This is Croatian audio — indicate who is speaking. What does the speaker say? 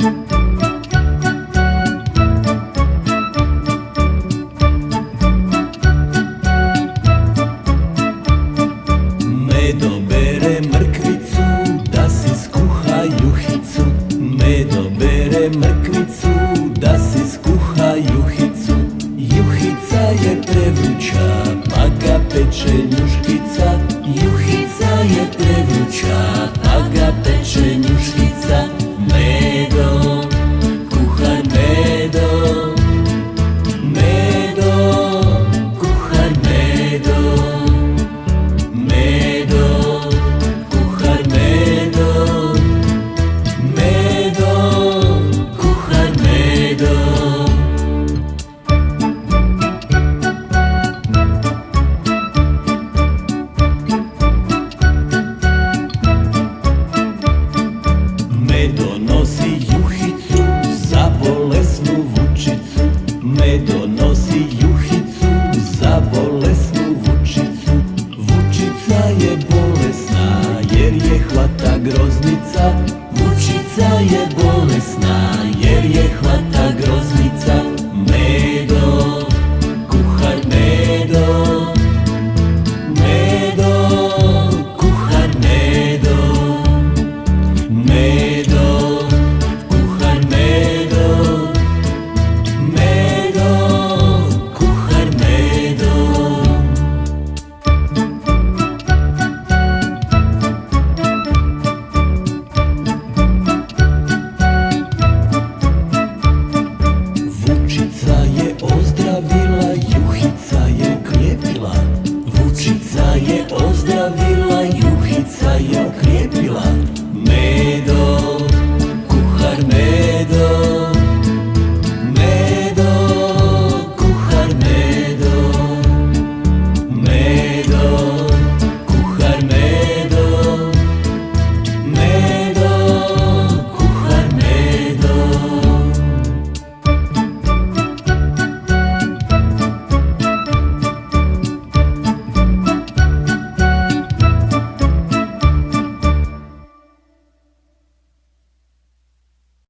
Speaker 1: Medo bere mrkvicu da si skuha juhicu. Medo bere mrkvicu da si skuha juhicu. Juhica je prevruća pa ga peče njuškica. Juhica je prevruća pa ga peče njuškica. Medo, kuhar Medo, Medo, kuhar Medo. Medo, kuhar Medo, Medo, kuhar Medo. Medo nosi juhicu za bolesnu vučicu. Medo nosi juhicu za bolesnu vučicu. Vučica je bolesna jer je hvata groznica. Vučica je bolesna